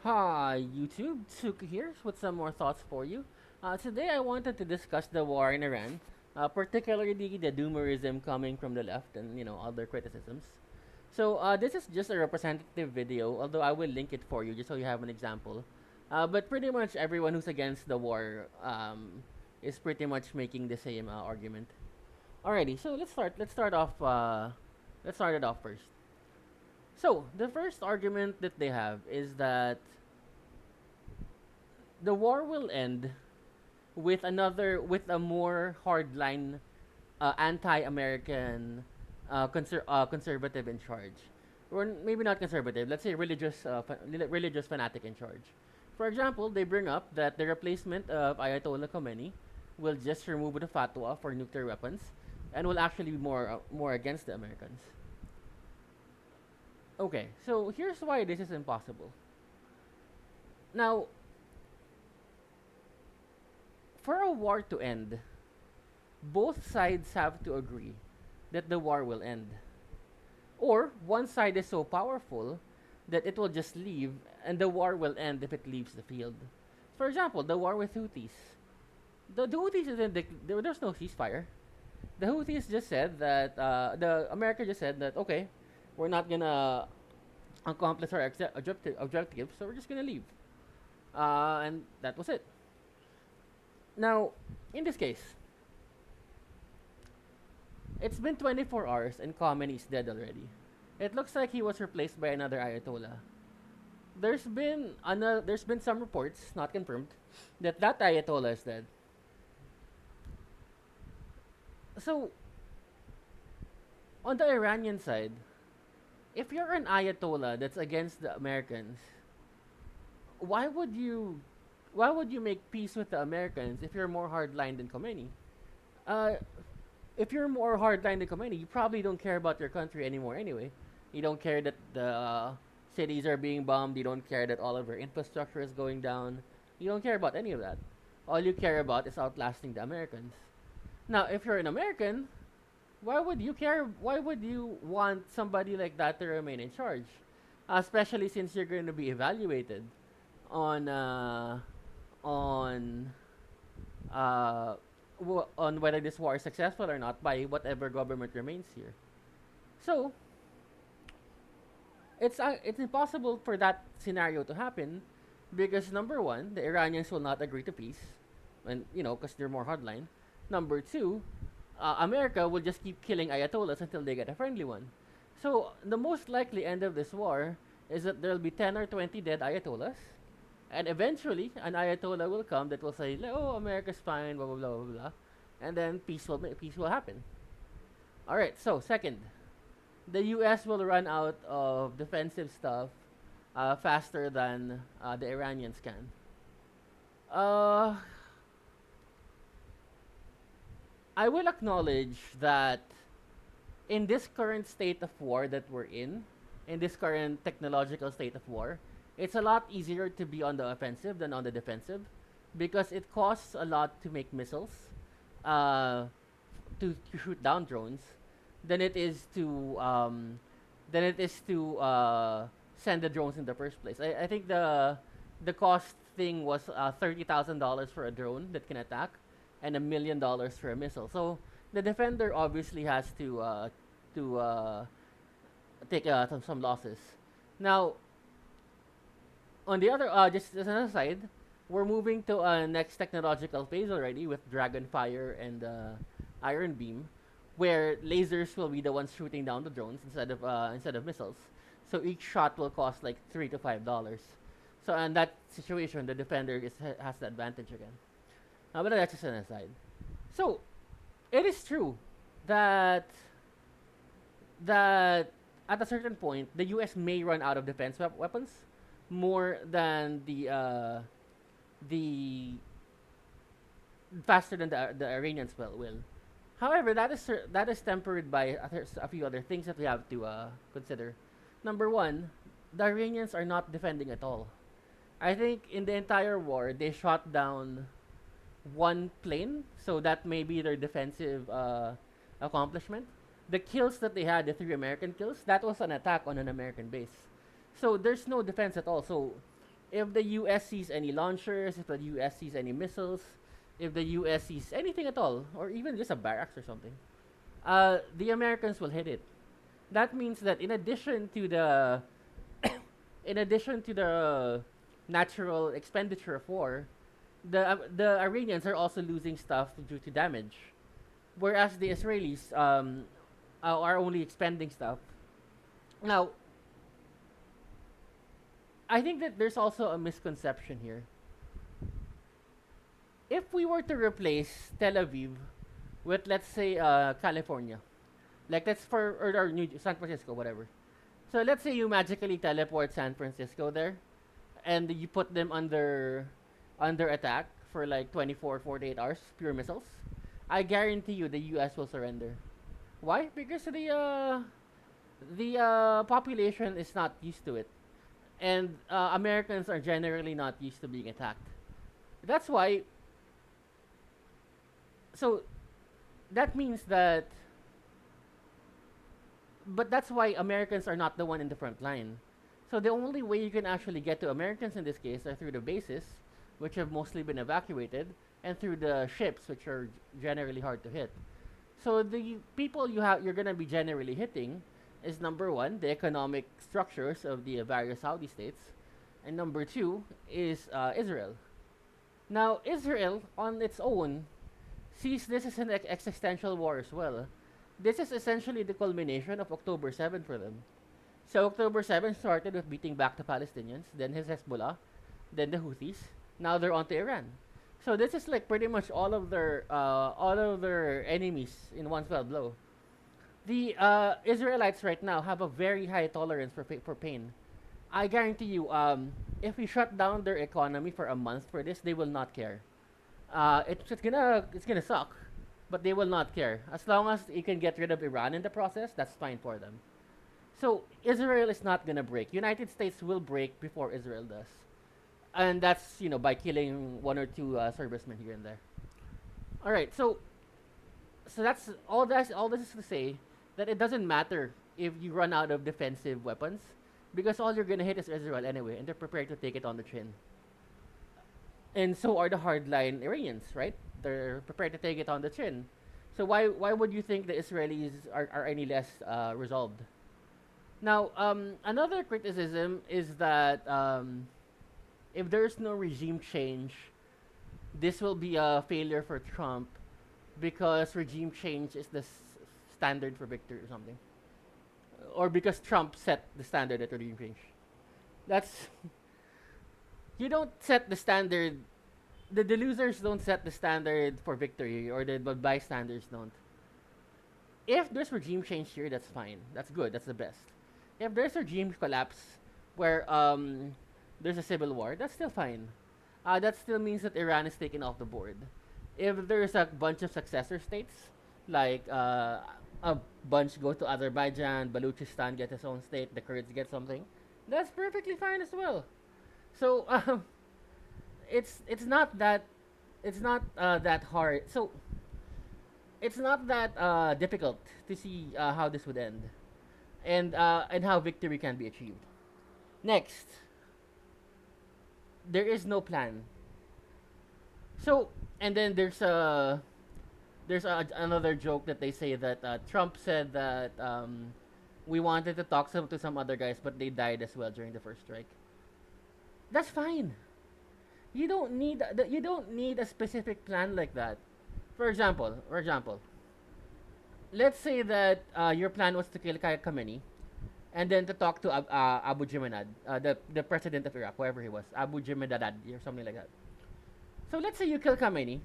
Hi, YouTube. Tuka here with some more thoughts for you. Today, I wanted to discuss the war in Iran, particularly the Doomerism coming from the left and other criticisms. So this is just a representative video, although I will link it for you just so you have an example. But pretty much everyone who's against the war is pretty much making the same argument. Alrighty, so let's start. Let's start off. Let's start it off first. So the first argument that they have is that the war will end with a more hardline anti-American conservative in charge, or maybe not conservative. Let's say religious fanatic in charge. For example, they bring up that the replacement of Ayatollah Khomeini will just remove the fatwa for nuclear weapons, and will actually be more against the Americans. Okay, so here's why this is impossible. Now, for a war to end, both sides have to agree that the war will end. Or one side is so powerful that it will just leave and the war will end if it leaves the field. For example, the war with Houthis. The Houthis isn't there's no ceasefire. The Houthis just said that the America just said that okay, we're not gonna accomplish our objectives, so we're just gonna leave. And that was it. Now, in this case, it's been 24 hours and Khomeini is dead already. It looks like he was replaced by another Ayatollah. There's been some reports, not confirmed, that Ayatollah is dead. So, on the Iranian side, if you're an Ayatollah that's against the Americans, why would you why would you make peace with the Americans if you're more hardline than Khomeini? Uh, if you're more hardline than Khomeini, you probably don't care about your country anymore anyway. You don't care that the cities are being bombed. You don't care that all of your infrastructure is going down. You don't care about any of that. All you care about is outlasting the Americans. Now, if you're an American, why would you care? Why would you want somebody like that to remain in charge? Especially since you're going to be evaluated on on uh, on whether this war is successful or not by whatever government remains here. So it's impossible for that scenario to happen because number one, the Iranians will not agree to peace, and because they're more hardline. Number two, America will just keep killing ayatollahs until they get a friendly one. So the most likely end of this war is that there'll be 10 or 20 dead ayatollahs, and eventually an ayatollah will come that will say, "Oh, America's fine," blah blah blah blah blah, and then peace will happen. All right. So second, the U.S. will run out of defensive stuff faster than the Iranians can. Uh, I will acknowledge that in this current state of war that we're in this current technological state of war, it's a lot easier to be on the offensive than on the defensive because it costs a lot to make missiles, uh, to shoot down drones, than it is to send the drones in the first place. I think the cost thing was $30,000 for a drone that can attack, and $1 million for a missile. So the defender obviously has to take some losses. Now, on the other, just as an aside, we're moving to a next technological phase already with Dragonfire and Iron Beam, where lasers will be the ones shooting down the drones instead of missiles. So each shot will cost like $3 to $5. So in that situation, the defender has the advantage again. But that's just an aside. So it is true that that at a certain point, the U.S. may run out of defense weapons more than the faster than the Iranians will. However, that is tempered by a few other things that we have to consider. Number one, the Iranians are not defending at all. I think in the entire war, they shot down one plane, so that may be their defensive accomplishment. The kills that they had, the three American kills, that was an attack on an American base. So there's no defense at all. So If the US sees any launchers, if the US sees any missiles, if the US sees anything at all, or even just a barracks or something, the Americans will hit it. That means that in addition to the natural expenditure of war, the Iranians are also losing stuff due to damage, whereas the Israelis are only expending stuff. Now, I think that there's also a misconception here. If we were to replace Tel Aviv with, let's say, California, like that's for or San Francisco, whatever. So let's say you magically teleport San Francisco there, and you put them under attack for like 24, 48 hours, pure missiles. I guarantee you the U.S. will surrender. Why? Because the population is not used to it, and Americans are generally not used to being attacked. That's why. So that means that, but that's why Americans are not the one in the front line. So the only way you can actually get to Americans in this case are through the bases, which have mostly been evacuated, and through the ships, which are generally hard to hit. So the people you're gonna be generally hitting is number one, the economic structures of the various Saudi states, and number two is Israel. Now Israel on its own sees this as an existential war as well. This is essentially the culmination of October 7 for them. So October 7 started with beating back the Palestinians, then his Hezbollah, then the Houthis. Now they're on to Iran. So this is like pretty much all of their enemies in one fell blow. The Israelites right now have a very high tolerance for pain. I guarantee you, if we shut down their economy for a month for this, they will not care. It's gonna suck, but they will not care as long as you can get rid of Iran in the process. That's fine for them. So Israel is not gonna break. United States will break before Israel does, and that's by killing one or two servicemen here and there. All right, so that's all. All this is to say that it doesn't matter if you run out of defensive weapons, because all you're gonna hit is Israel anyway, and they're prepared to take it on the chin. And so are the hardline Iranians, right? They're prepared to take it on the chin. So why would you think the Israelis are any less resolved? Now, another criticism is that if there's no regime change, this will be a failure for Trump because regime change is the standard for victory or something. Or because Trump set the standard at regime change. That's you don't set the standard. The losers don't set the standard for victory, or the bystanders don't. If there's regime change here, that's fine. That's good. That's the best. If there's regime collapse where there's a civil war, that's still fine. That still means that Iran is taken off the board. If there's a bunch of successor states, like a bunch go to Azerbaijan, Baluchistan get its own state, the Kurds get something, that's perfectly fine as well. So it's not that that hard. So it's not that difficult to see how this would end, and how victory can be achieved. Next, there is no plan. So and then another joke that they say that Trump said that we wanted to talk to some other guys, but they died as well during the first strike. That's fine. You don't need a specific plan like that. For example, let's say that your plan was to kill Khamenei, and then to talk to Abu Jimenad, the president of Iraq, whoever he was, Abu Jimenad or something like that. So let's say you kill Khamenei,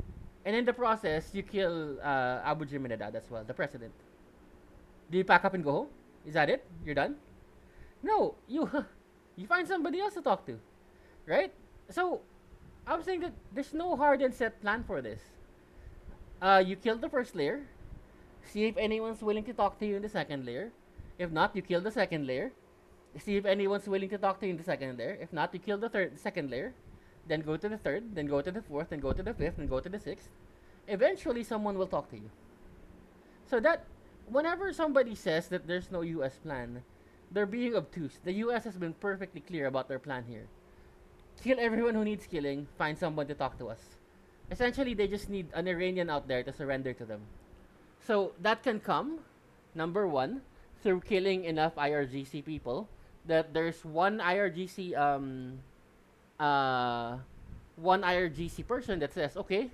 and in the process you kill Abu Jimenad as well, the president. Do you pack up and go home? Is that it? You're done? No, you you find somebody else to talk to, right? So I'm saying that there's no hard and set plan for this. You kill the first layer, see if anyone's willing to talk to you in the second layer. If not, you kill the second layer. See if anyone's willing to talk to you in the second layer. If not, you kill the second layer. Then go to the third, then go to the fourth, then go to the fifth, then go to the sixth. Eventually, someone will talk to you. So that whenever somebody says that there's no U.S. plan, they're being obtuse. The U.S. has been perfectly clear about their plan here. kill everyone who needs killing, find someone to talk to us. Essentially, they just need an Iranian out there to surrender to them. So that can come, number one, through killing enough IRGC people that there's uh, one IRGC person that says, okay,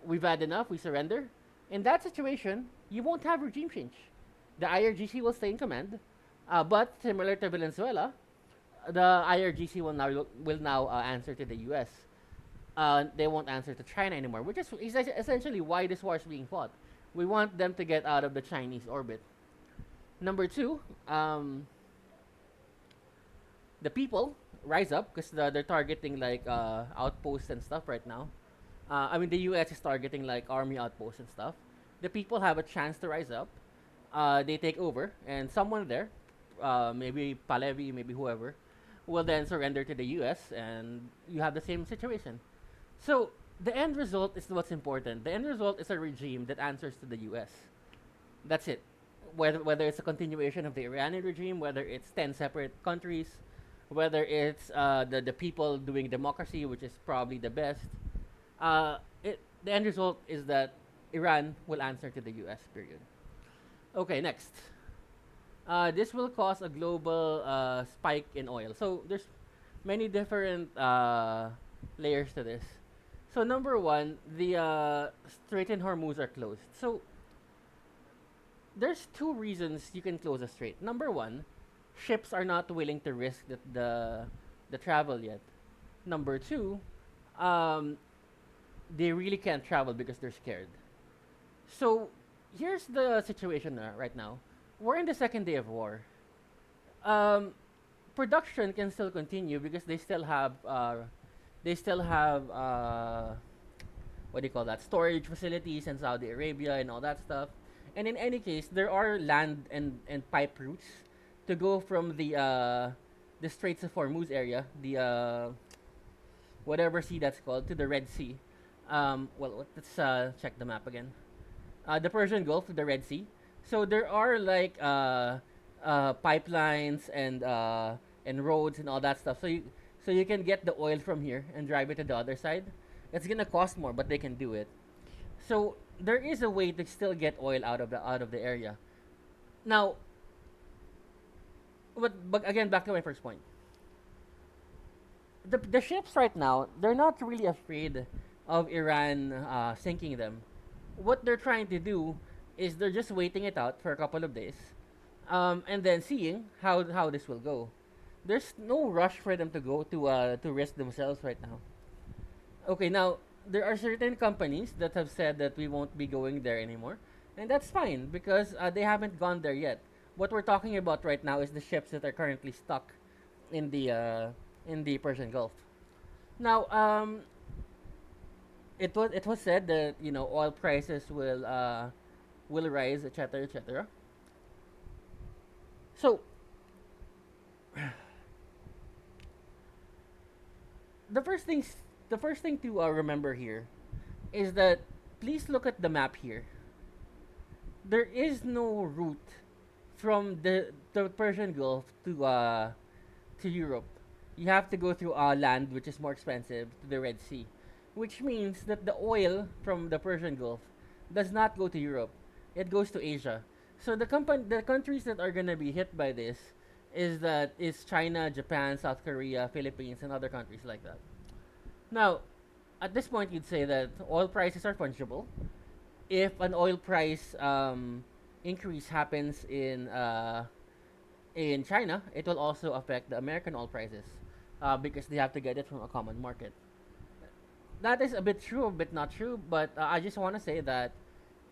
we've had enough, we surrender. In that situation, you won't have regime change. The IRGC will stay in command, but similar to Venezuela, the IRGC will now answer to the U.S. They won't answer to China anymore, which is essentially why this war is being fought. We want them to get out of the Chinese orbit. Number two, the people rise up because they're targeting like outposts and stuff right now. I mean, the U.S. is targeting like army outposts and stuff. The people have a chance to rise up. They take over, and someone there, maybe Pahlavi, maybe whoever, will then surrender to the U.S. and you have the same situation. So the end result is what's important. The end result is a regime that answers to the U.S. That's it. Whether it's a continuation of the Iranian regime, whether it's 10 separate countries, whether it's the people doing democracy, which is probably the best, the end result is that Iran will answer to the U.S. Period. Okay, next. This will cause a global spike in oil. So there's many different layers to this. So number one, the Strait and Hormuz are closed. So there's two reasons you can close a strait. Number one, ships are not willing to risk the travel yet. Number two, um, they really can't travel because they're scared. So here's the situation right now. We're in the second day of war. Um, Production can still continue because they still have what do you call that, storage facilities in Saudi Arabia and all that stuff. And in any case, there are land and pipe routes to go from the Straits of Hormuz area, the whatever sea that's called, to the Red Sea. Let's check the map again. The Persian Gulf to the Red Sea. So there are like pipelines and roads and all that stuff. So you can get the oil from here and drive it to the other side. It's gonna cost more, but they can do it. So there is a way to still get oil out of the area. Now, but again, back to my first point. The ships right now, they're not really afraid of Iran sinking them. What they're trying to do is they're just waiting it out for a couple of days, and then seeing how this will go. There's no rush for them to risk themselves right now. Okay, now there are certain companies that have said that we won't be going there anymore, and that's fine because they haven't gone there yet. What we're talking about right now is the ships that are currently stuck in the Persian Gulf. Now, it was said that oil prices will rise, etc., etc. So the first things the first thing to remember here is that please look at the map here. There is no route from the Persian Gulf to Europe. You have to go through land, which is more expensive, to the Red Sea, which means that the oil from the Persian Gulf does not go to Europe. It goes to Asia. So the countries that are gonna be hit by this is China, Japan, South Korea, Philippines, and other countries like that. Now, at this point, you'd say that oil prices are fungible. If an oil price increase happens in China, it will also affect the American oil prices because they have to get it from a common market. That is a bit true, a bit not true, but I just want to say that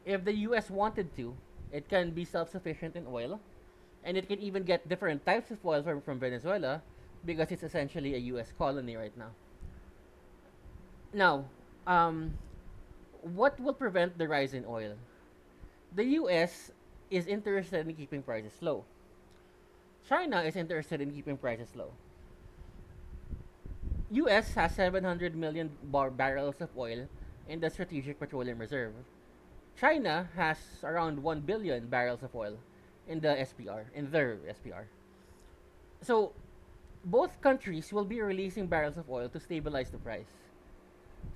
if the U.S. wanted to, it can be self-sufficient in oil, and it can even get different types of oil from Venezuela because it's essentially a U.S. colony right now. Now, what will prevent the rise in oil? The U.S. is interested in keeping prices low. China is interested in keeping prices low. U.S. has 700 million barrels of oil in the Strategic Petroleum Reserve. China has around 1 billion barrels of oil in the SPR, in their SPR. So both countries will be releasing barrels of oil to stabilize the price.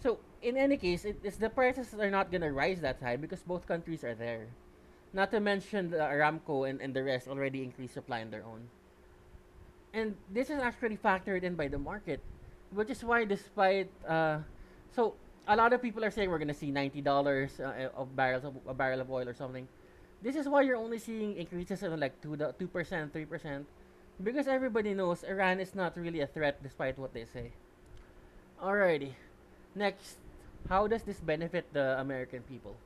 So in any case, the prices are not gonna rise that high because both countries are there. Not to mention the Aramco and the rest already increased supply on their own. And this is actually factored in by the market, which is why despite so a lot of people are saying we're gonna see $90 of barrels of a barrel of oil or something. This is why you're only seeing increases of like 2% 3%, because everybody knows Iran is not really a threat despite what they say. Alrighty, next, how does this benefit the American people?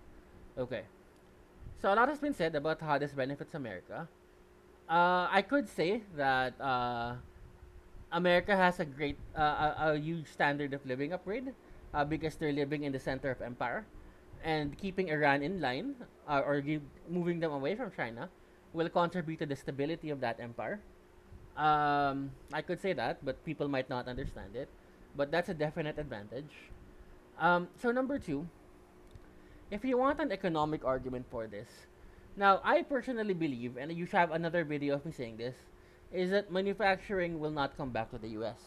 Okay, so a lot has been said about how this benefits America. I could say that America has a a huge standard of living upgrade because they're living in the center of empire, and keeping Iran in line moving them away from China will contribute to the stability of that empire. I could say that, but people might not understand it. But that's a definite advantage. So number two, if you want an economic argument for this, now I personally believe, and you should have another video of me saying this, is that manufacturing will not come back to the U.S.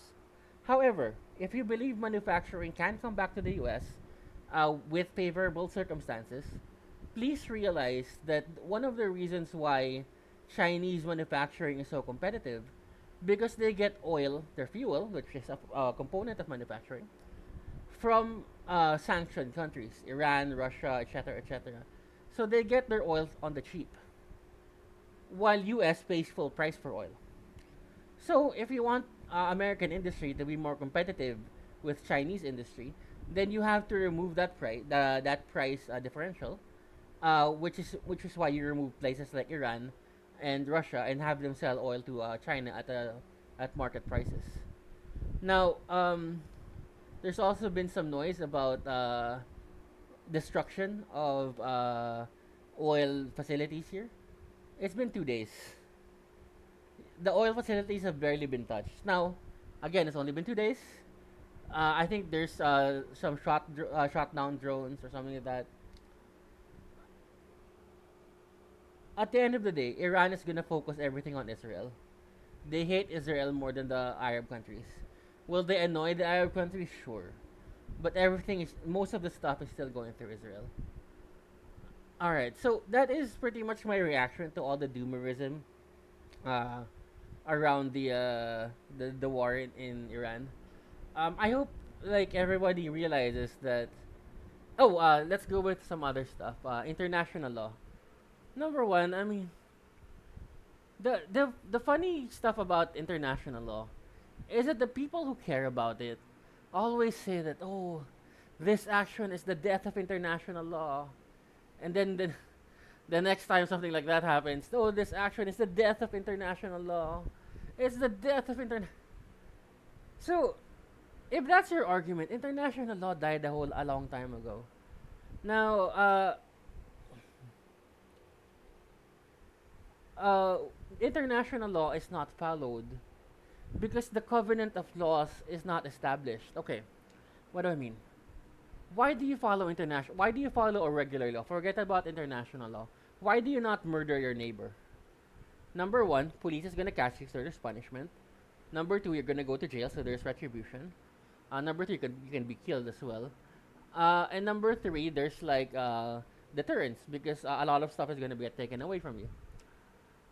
However, if you believe manufacturing can come back to the U.S. With favorable circumstances, please realize that one of the reasons why Chinese manufacturing is so competitive, because they get oil, their fuel, which is a component of manufacturing, from sanctioned countries, Iran, Russia, etc., etc. So they get their oil on the cheap, while U.S. pays full price for oil. So if you want American industry to be more competitive with Chinese industry, then you have to remove that price differential, which is why you remove places like Iran and Russia and have them sell oil to China at market prices. Now, there's also been some noise about destruction of oil facilities here. It's been 2 days. The oil facilities have barely been touched. Now, again, it's only been 2 days. I think there's some shot down drones or something like that. At the end of the day, Iran is gonna focus everything on Israel. They hate Israel more than the Arab countries. Will they annoy the Arab countries? Sure, but most of the stuff is still going through Israel. All right, so that is pretty much my reaction to all the doomerism uh, around the war in Iran. I hope like everybody realizes that. Oh, let's go with some other stuff. International law. Number one, I mean, the funny stuff about international law is that the people who care about it always say that, oh, this action is the death of international law, and then the next time something like that happens, oh, this action is the death of international law. It's the death of international. So, if that's your argument, international law died a long time ago. Now, uh, international law is not followed because the covenant of laws is not established. Okay, what do I mean? Why do you follow a regular law? Forget about international law. Why do you not murder your neighbor? Number one, police is gonna catch you, so there's punishment. Number two, you're gonna go to jail, so there's retribution. Number three, you can be killed as well. And number three, there's like deterrence because a lot of stuff is gonna be taken away from you.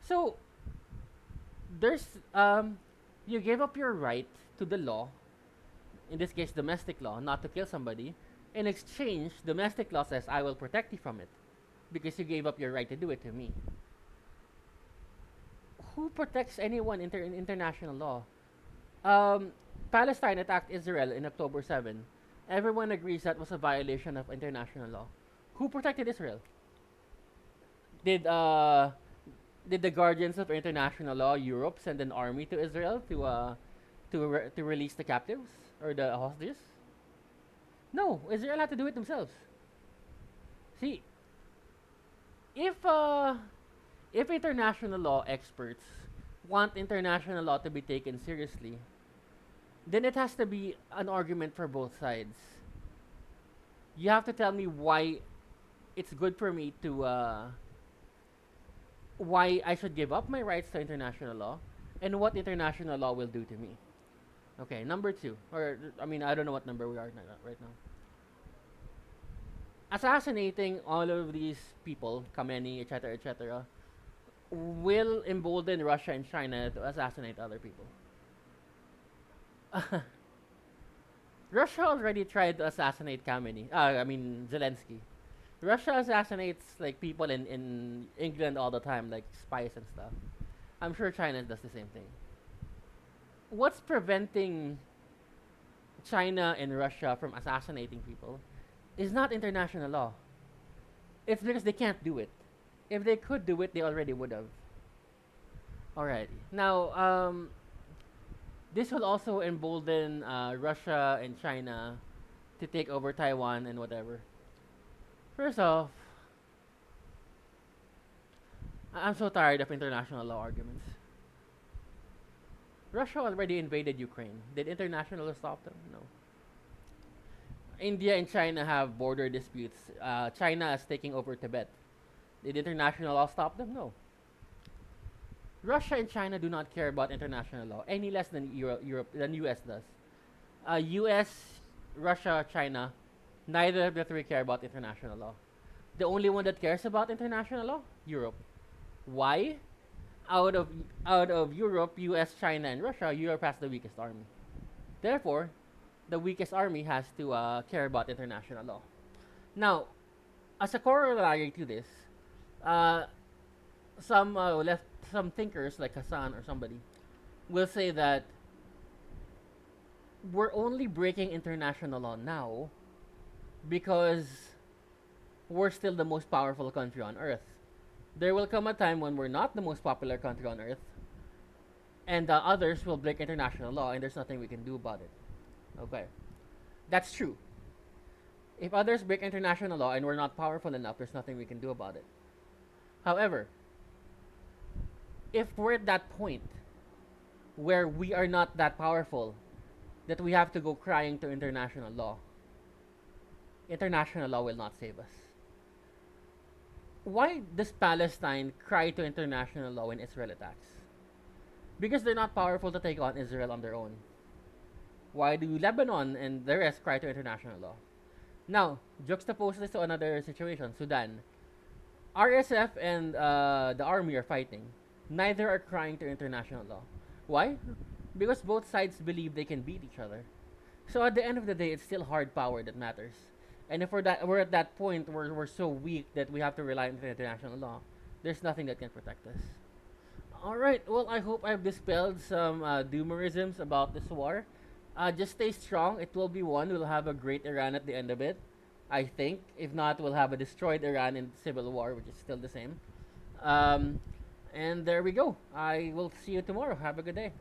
So there's you gave up your right to the law, in this case domestic law, not to kill somebody. In exchange, domestic law says I will protect you from it because you gave up your right to do it to me. Who protects anyone in international law? Um, Palestine attacked Israel in October 7. Everyone agrees that was a violation of international law. Who protected Israel? Did uh did the guardians of international law, Europe, send an army to Israel to release the captives or the hostages? No, Israel had to do it themselves. See, if uh, if international law experts want international law to be taken seriously, then it has to be an argument for both sides. You have to tell me why it's good for me to why I should give up my rights to international law, and what international law will do to me. Okay, number two, or I mean, I don't know what number we are right now. Assassinating all of these people, Khamenei, etc., etc., will embolden Russia and China to assassinate other people. Russia already tried to assassinate Khamenei. I mean Zelensky. Russia assassinates like people in England all the time, like spies and stuff. I'm sure China does the same thing. What's preventing China and Russia from assassinating people is not international law. It's because they can't do it. If they could do it, they already would have. Alrighty. Now, this will also embolden Russia and China to take over Taiwan and whatever. First off, I'm so tired of international law arguments. Russia already invaded Ukraine. Did international law stop them? No. India and China have border disputes. China is taking over Tibet. Did international law stop them? No. Russia and China do not care about international law any less than Europe than US does. US, Russia, China, neither of the three care about international law. The only one that cares about international law, Europe. Why? Out of out of Europe, US, China, and Russia, Europe has the weakest army. Therefore, the weakest army has to care about international law. Now, as a corollary to this, uh, some thinkers like Hassan or somebody will say that we're only breaking international law now because we're still the most powerful country on earth. There will come a time when we're not the most popular country on earth, and others will break international law, and there's nothing we can do about it. Okay, that's true. If others break international law and we're not powerful enough, there's nothing we can do about it. However, if we're at that point where we are not that powerful that we have to go crying to international law will not save us. Why does Palestine cry to international law when Israel attacks? Because they're not powerful to take on Israel on their own. Why do Lebanon and the rest cry to international law? Now, juxtapose this to another situation, Sudan. RSF and the army are fighting. Neither are crying to international law. Why? Because both sides believe they can beat each other. So at the end of the day, it's still hard power that matters. And if we're at that point where we're so weak that we have to rely on international law, there's nothing that can protect us. All right. Well, I hope I've dispelled some doomerisms about this war. Just stay strong. It will be won. We'll have a great Iran at the end of it. I think. If not, we'll have a destroyed Iran in civil war, which is still the same. And there we go. I will see you tomorrow. Have a good day.